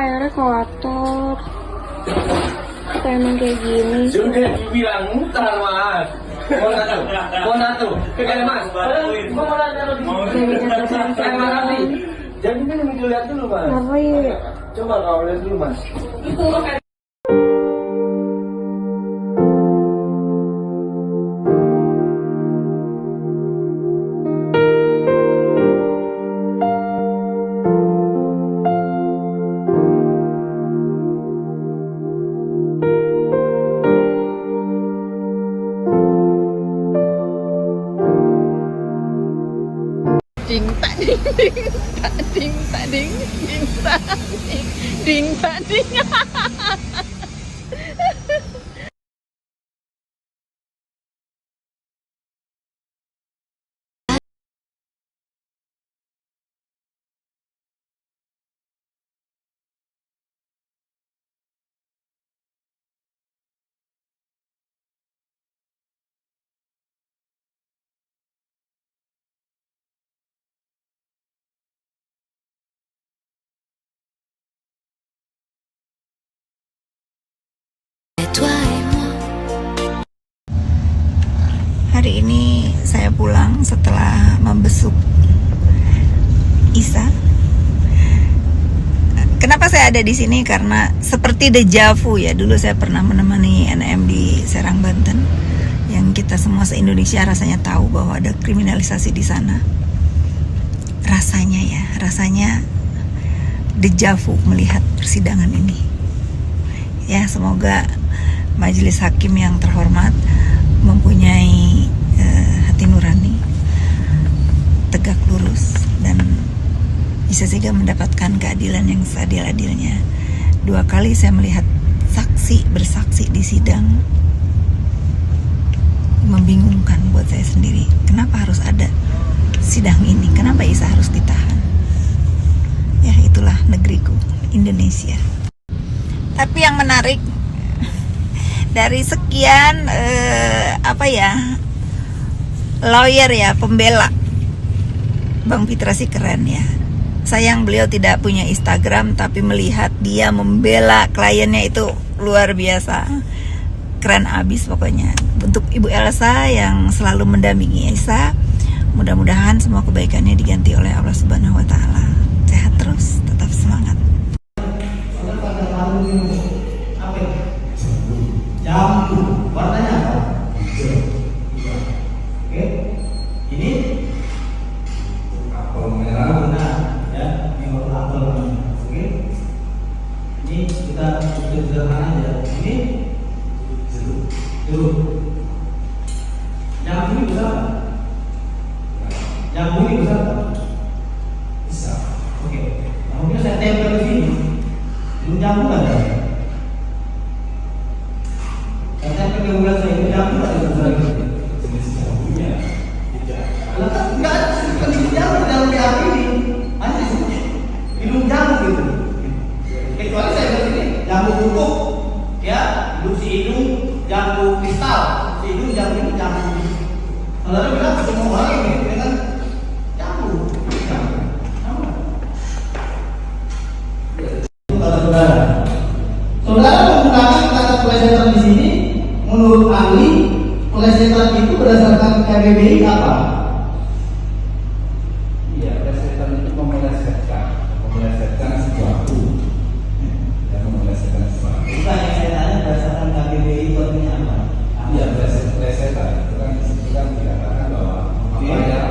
airnya kotor. Kita emang kayak gini. Sudah dibilang mutar mas. Mau satu. Kayak mas. Terima kasih. Jadi ini lihat dulu mas. Apa ya? Coba kau lihat dulu mas. Ding tak ding ding tak ding tak ding ding tak ding ding tak ding. Hari ini saya pulang setelah membesuk Isa. Kenapa saya ada di sini? Karena seperti deja vu ya. Dulu saya pernah menemani NM di Serang, Banten, yang kita semua se-Indonesia rasanya tahu bahwa ada kriminalisasi di sana. Rasanya deja vu melihat persidangan ini. Ya, semoga majelis hakim yang terhormat mempunyai hati nurani, tegak lurus, dan bisa juga mendapatkan keadilan yang seadil-adilnya. 2 kali saya melihat saksi bersaksi di sidang, membingungkan buat saya sendiri. Kenapa harus ada sidang ini? Kenapa Isa harus ditahan? Ya, itulah negeriku, Indonesia. Tapi yang menarik, dari sekian lawyer ya, pembela Bang Pitra sih keren ya. Sayang beliau tidak punya Instagram, tapi melihat dia membela kliennya itu luar biasa. Keren abis pokoknya. Untuk Ibu Elsa yang selalu mendampingi Isa, mudah-mudahan semua kebaikannya diganti oleh Allah Subhanahu wa taala. Sehat terus, tetap semangat. Jambu, warnanya apa? Hijau. Oke, ini apel merah, benar ya. Ini apel. Oke, ini kita sederhana aja. Ini jeruk. Jambu ini besar. Jambu ini besar. Besar. Oke, jambunya saya tempel di sini. Ini jambu ada. Keunggulan saya ini jambu tak ada lagi. Jenis jambunya tidak. Enggak, jenis jambu dalam BAP ini hanya disebutnya hidung jambu gitu. Kecuali saya bilang ini jambu kutub, ya, hidung si hidung jambu kristal, si hidung jambu ini jambu. Saudara bilang semua orang ini dengan jambu. Saudara menggunakan kata plesetan di sini. Menurut ahli, plesetan itu berdasarkan KBBI apa? Iya, plesetan itu memelesetkan sesuatu. Ya, memelesetkan sesuatu. Bukan yang saya tanya berdasarkan KBBI itu artinya apa? Iya, plesetan itu kan dikatakan bahwa apa ya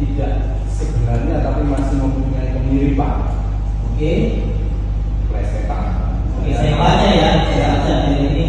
tidak sebenarnya tapi masih mempunyai kemiripan. Oke. Plesetan. Oke, saya baca ya, saya baca ini.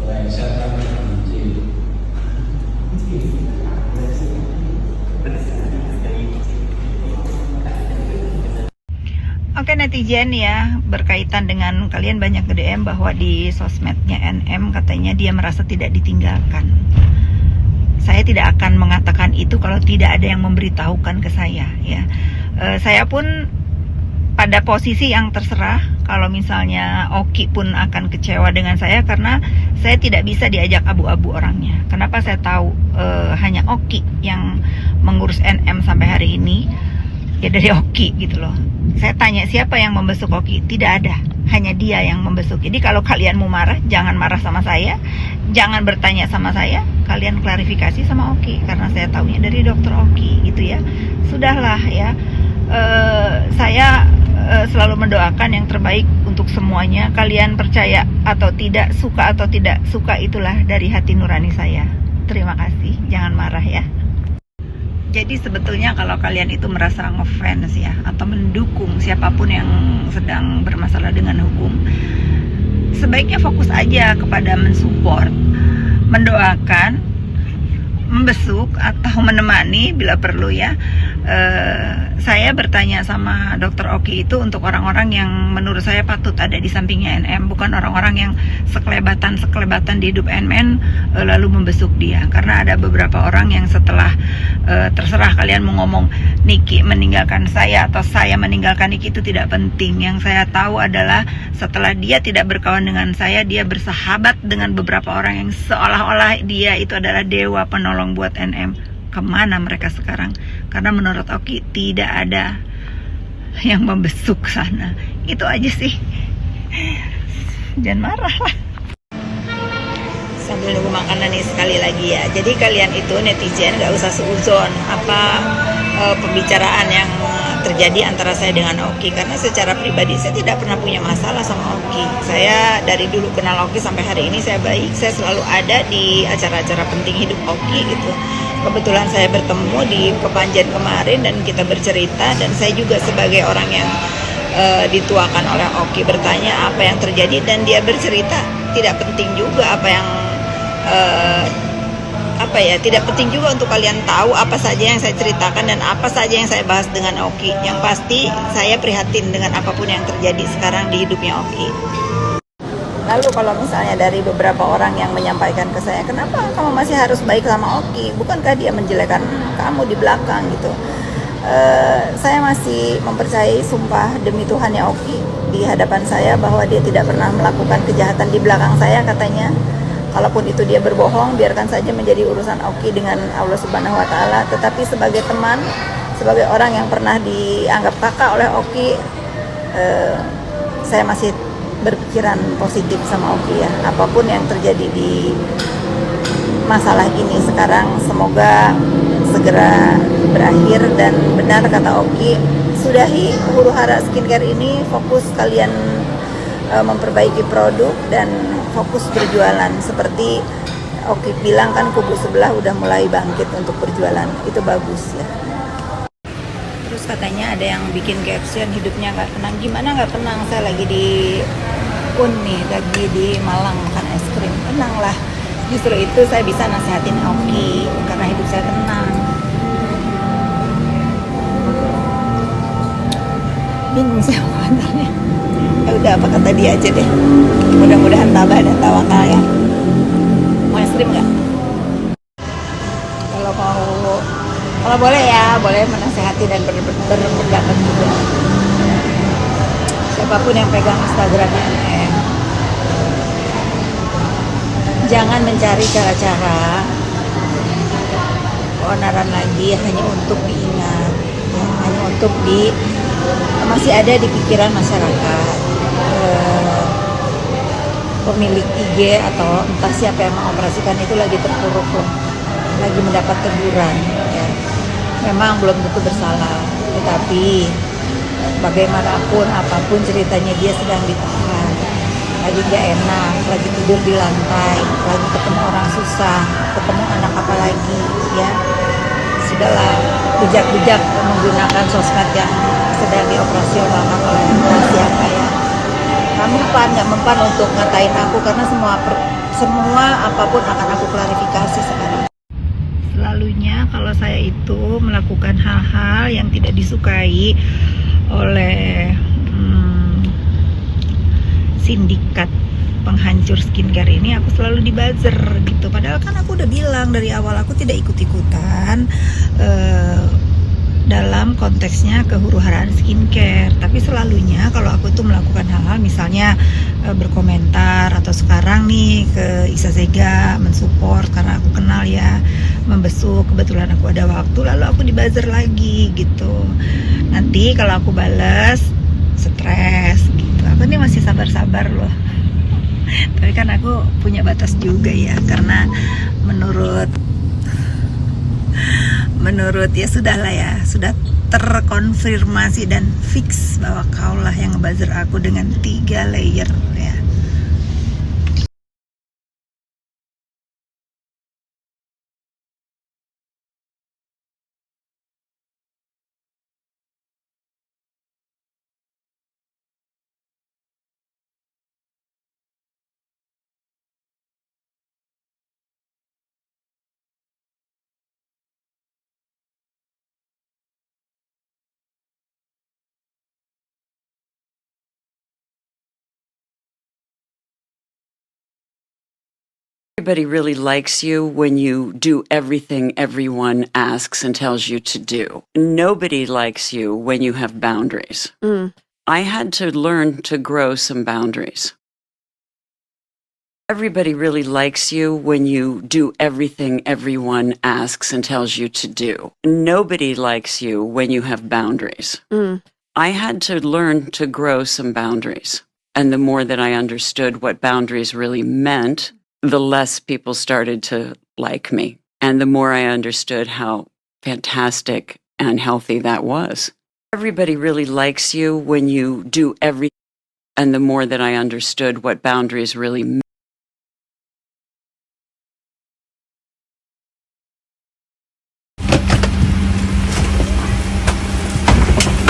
lengser kan kecil. Oke netizen ya, berkaitan dengan kalian banyak nge-DM bahwa di sosmednya NM katanya dia merasa tidak ditinggalkan. Saya tidak akan mengatakan itu kalau tidak ada yang memberitahukan ke saya ya. Saya pun pada posisi yang terserah. Kalau misalnya Oki pun akan kecewa dengan saya karena saya tidak bisa diajak abu-abu orangnya. Kenapa saya tahu hanya Oki yang mengurus NM sampai hari ini? Ya dari Oki gitu loh. Saya tanya siapa yang membesuk Oki, tidak ada, hanya dia yang membesuk. Jadi kalau kalian mau marah, jangan marah sama saya, jangan bertanya sama saya, kalian klarifikasi sama Oki, karena saya tahunya dari dokter Oki gitu ya. Sudahlah ya, saya selalu mendoakan yang terbaik untuk semuanya. Kalian percaya atau tidak, suka atau tidak suka, itulah dari hati nurani saya. Terima kasih, jangan marah ya. Jadi sebetulnya kalau kalian itu merasa ngefans ya, atau mendukung siapapun yang sedang bermasalah dengan hukum, sebaiknya fokus aja kepada mensupport, mendoakan, membesuk atau menemani bila perlu ya. Saya bertanya sama dokter Oki itu untuk orang-orang yang menurut saya patut ada di sampingnya NM, bukan orang-orang yang sekelebatan di hidup NM lalu membesuk dia. Karena ada beberapa orang yang setelah terserah kalian mau ngomong Niki meninggalkan saya atau saya meninggalkan Niki, itu tidak penting. Yang saya tahu adalah setelah dia tidak berkawan dengan saya, dia bersahabat dengan beberapa orang yang seolah-olah dia itu adalah dewa penolong buat NM. Kemana mereka sekarang? Karena menurut Oki tidak ada yang membesuk sana. Itu aja sih. Jangan marah lah. Sambil nunggu makanan nih sekali lagi ya. Jadi kalian itu netizen gak usah seuzon apa pembicaraan yang terjadi antara saya dengan Oki, karena secara pribadi saya tidak pernah punya masalah sama Oki. Saya dari dulu kenal Oki sampai hari ini saya baik. Saya selalu ada di acara-acara penting hidup Oki gitu. Kebetulan saya bertemu di Kepanjen kemarin dan kita bercerita, dan saya juga sebagai orang yang dituakan oleh Oki bertanya apa yang terjadi, dan dia bercerita. Tidak penting juga apa yang tidak penting juga untuk kalian tahu apa saja yang saya ceritakan dan apa saja yang saya bahas dengan Oki. Yang pasti saya prihatin dengan apapun yang terjadi sekarang di hidupnya Oki. Lalu kalau misalnya dari beberapa orang yang menyampaikan ke saya, kenapa kamu masih harus baik sama Oki? Bukankah dia menjelekkan kamu di belakang gitu? Saya masih mempercayai sumpah demi Tuhan ya Oki di hadapan saya bahwa dia tidak pernah melakukan kejahatan di belakang saya katanya. Kalaupun itu dia berbohong, biarkan saja menjadi urusan Oki dengan Allah Subhanahu wa Ta'ala. Tetapi sebagai teman, sebagai orang yang pernah dianggap kakak oleh Oki, saya masih berpikiran positif sama Oki ya. Apapun yang terjadi di masalah ini sekarang, semoga segera berakhir. Dan benar kata Oki, sudahi huru hara skincare ini, fokus kalian memperbaiki produk dan fokus berjualan. Seperti Oki bilang kan, kubu sebelah udah mulai bangkit untuk berjualan, itu bagus ya. Terus katanya ada yang bikin caption hidupnya nggak tenang. Gimana nggak tenang? Saya lagi di nih, lagi di Malang makan es krim. Tenang lah. Justru itu saya bisa nasihatin Oki karena hidup saya tenang. Bingung saya komentarnya. Ya udah, apa kata dia aja deh. Mudah-mudahan tabah dan tawakal ya. Mau es krim nggak? Kalau boleh ya, boleh menasehati dan berpendapat juga. Siapapun yang pegang Instagram NM, jangan mencari cara-cara keonaran lagi hanya untuk diingat, hanya untuk masih ada di pikiran masyarakat. Pemilik IG atau entah siapa yang mengoperasikan itu lagi terpuruk loh, lagi mendapat teguran ya. Memang belum tentu bersalah, tetapi bagaimanapun apapun ceritanya dia sedang ditahan, lagi gak enak, lagi tidur di lantai, lagi ketemu orang susah, ketemu anak apa lagi ya. Sudahlah, bijak-bijak menggunakan sosmed yang sedang dioperasionalkan oleh siapa ya. nggak mempan untuk ngatain aku karena semua apapun akan aku klarifikasi sekarang. Selalunya kalau saya itu melakukan hal-hal yang tidak disukai oleh sindikat penghancur skincare ini, aku selalu dibuzzer gitu. Padahal kan aku udah bilang dari awal aku tidak ikut-ikutan dalam konteksnya kehuru-haraan skincare. Tapi selalunya kalau aku tuh melakukan hal-hal misalnya berkomentar, atau sekarang nih ke Isa Zega mensupport karena aku kenal ya, membesuk, kebetulan aku ada waktu, lalu aku dibuzzer lagi gitu. Nanti kalau aku bales stres gitu. Aku nih masih sabar-sabar loh. Tapi kan aku punya batas juga ya, karena menurut ya sudahlah ya, sudah terkonfirmasi dan fix bahwa kaulah yang ngebuzzer aku dengan 3 layer ya. Everybody really likes you when you do everything everyone asks and tells you to do. Nobody likes you when you have boundaries. I had to learn to grow some boundaries. Everybody really likes you when you do everything everyone asks and tells you to do. Nobody likes you when you have boundaries. I had to learn to grow some boundaries. And the more that I understood what boundaries really meant, the less people started to like me. And the more I understood how fantastic and healthy that was. Everybody really likes you when you do everything. And the more that I understood what boundaries really meant,